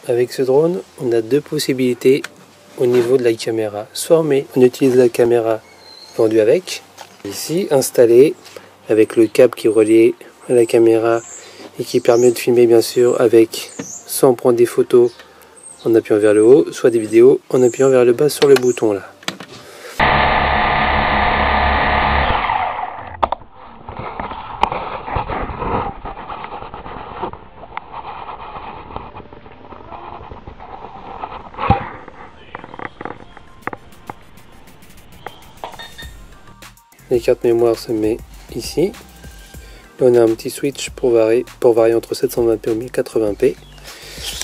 avec ce drone, on a deux possibilités au niveau de la caméra. Soit on utilise la caméra vendue avec, ici installée avec le câble qui est relié à la caméra et qui permet de filmer bien sûr avec, sans prendre des photos en appuyant vers le haut, soit des vidéos en appuyant vers le bas sur le bouton là. Les cartes mémoire se met ici. Là, on a un petit switch pour varier entre 720p et 1080p.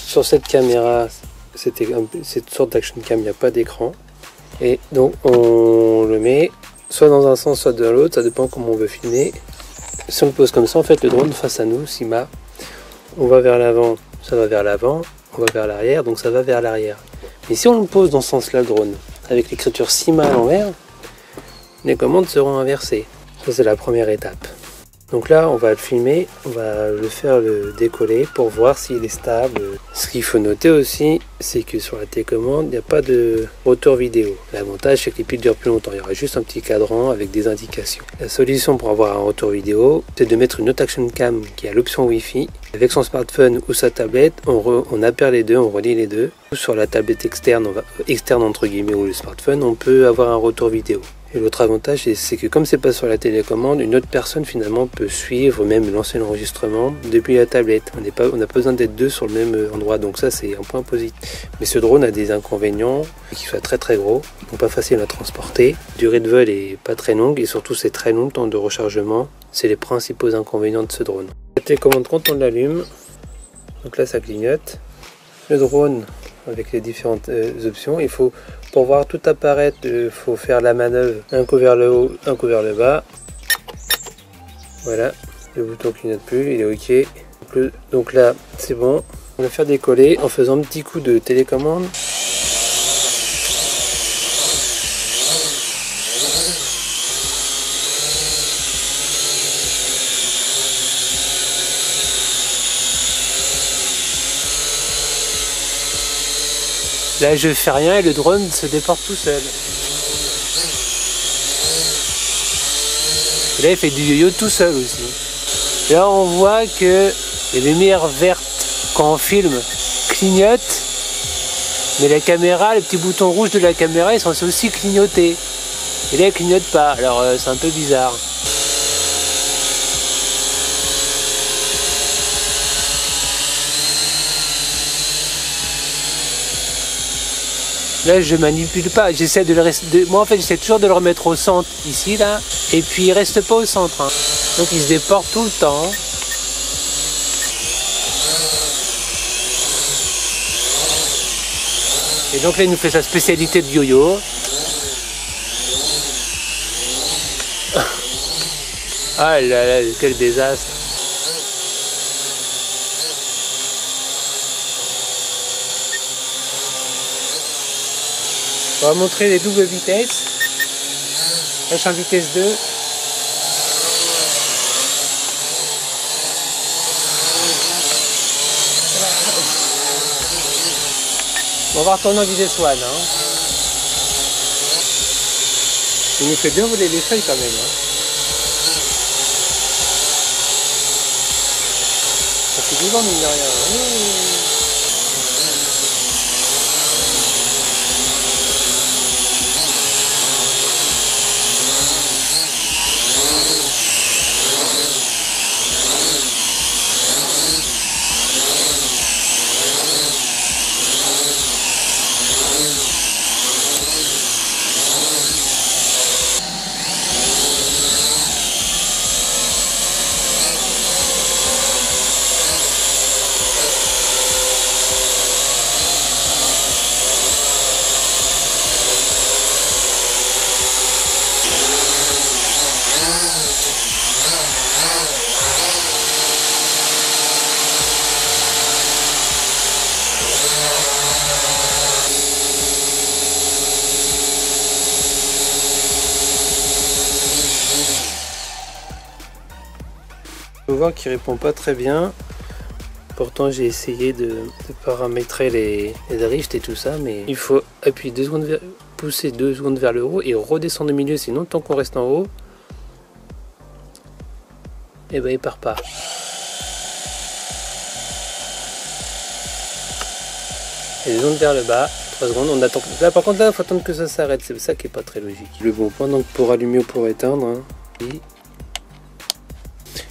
Sur cette caméra, cette sorte d'action cam, il n'y a pas d'écran. Et donc on le met soit dans un sens, soit dans l'autre, ça dépend comment on veut filmer. Si on le pose comme ça, en fait, le drone face à nous, Syma, on va vers l'avant, ça va vers l'avant, on va vers l'arrière, donc ça va vers l'arrière. Mais si on le pose dans ce sens-là, le drone, avec l'écriture Syma à l'envers, les commandes seront inversées. Ça, c'est la première étape. Donc là, on va le filmer, on va le faire décoller pour voir s'il est stable. Ce qu'il faut noter aussi, c'est que sur la télécommande, il n'y a pas de retour vidéo. L'avantage, c'est que les piles durent plus longtemps. Il y aura juste un petit cadran avec des indications. La solution pour avoir un retour vidéo, c'est de mettre une autre action cam qui a l'option Wi-Fi. Avec son smartphone ou sa tablette, on appaire les deux, on relie les deux. Sur la tablette externe, externe entre guillemets, ou le smartphone, on peut avoir un retour vidéo. Et l'autre avantage, c'est que comme c'est pas sur la télécommande, une autre personne finalement peut suivre, même lancer l'enregistrement depuis la tablette. On n'a pas besoin d'être deux sur le même endroit, donc ça c'est un point positif. Mais ce drone a des inconvénients, qu'il soit très très gros, donc pas facile à transporter. La durée de vol est pas très longue et surtout c'est très long le temps de rechargement. C'est les principaux inconvénients de ce drone. La télécommande, quand on l'allume, donc là ça clignote. Le drone avec les différentes options, pour voir tout apparaître, il faut faire la manœuvre, un coup vers le haut, un coup vers le bas. Voilà, le bouton clignote plus, il est ok. Donc là, c'est bon. On va faire décoller en faisant un petit coup de télécommande. Là, je fais rien et le drone se déporte tout seul. Et là, il fait du yo-yo tout seul aussi. Là, on voit que les lumières vertes, quand on filme, clignotent. Mais la caméra, les petits boutons rouges de la caméra, ils sont aussi clignotés. Et là, ils clignotent pas. Alors, c'est un peu bizarre. Là, je manipule pas, j'essaie moi en fait j'essaie toujours de le remettre au centre, ici là, et puis il reste pas au centre, hein. Donc il se déporte tout le temps. Et donc là il nous fait sa spécialité de yo-yo. Ah là là, quel désastre. On va montrer les doubles vitesses. Là, je suis en vitesse 2. On va retourner en vitesse 1. Hein. Il nous fait bien voler les feuilles quand même. Hein. Ça fait du vent, mine de rien. Hein. On voit qu'il répond pas très bien. Pourtant j'ai essayé de paramétrer les drifts et tout ça, mais il faut appuyer 2 secondes pousser 2 secondes vers le haut et redescendre au milieu, sinon tant qu'on reste en haut, et ben il part pas. Et 2 secondes vers le bas, 3 secondes, on attend. Là par contre là il faut attendre que ça s'arrête, c'est ça qui est pas très logique. Le bon point donc pour allumer ou pour éteindre. Hein.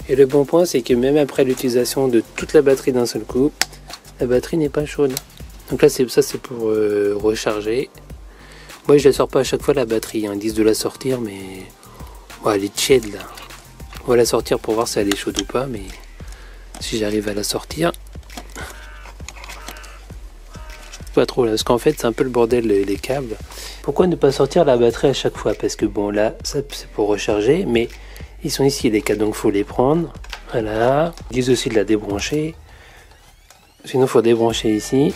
Et le bon point c'est que même après l'utilisation de toute la batterie d'un seul coup, la batterie n'est pas chaude. Donc là c'est pour recharger. Moi je la sors pas à chaque fois la batterie, hein. Ils disent de la sortir mais ouais, elle est tiède là. On va la sortir pour voir si elle est chaude ou pas, mais si j'arrive à la sortir. Pas trop là, parce qu'en fait c'est un peu le bordel les câbles. Pourquoi ne pas sortir la batterie à chaque fois? Parce que bon là ça c'est pour recharger, mais ils sont ici les câbles donc faut les prendre. Voilà, ils disent aussi de la débrancher. Sinon faut débrancher ici.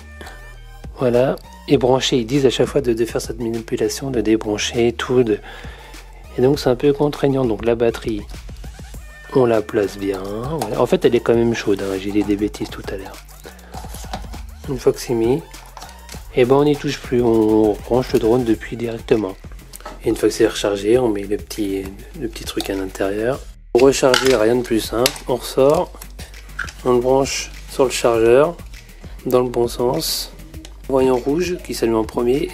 Voilà, et brancher, ils disent à chaque fois de faire cette manipulation, de débrancher tout. Et donc c'est un peu contraignant, donc la batterie, on la place bien. Voilà. En fait elle est quand même chaude, hein. J'ai dit des bêtises tout à l'heure. Une fois que c'est mis, et ben on n'y touche plus, on branche le drone depuis directement. Et une fois que c'est rechargé, on met le petit truc à l'intérieur. Pour recharger, rien de plus simple, on ressort, on le branche sur le chargeur, dans le bon sens. Voyant rouge qui s'allume en premier.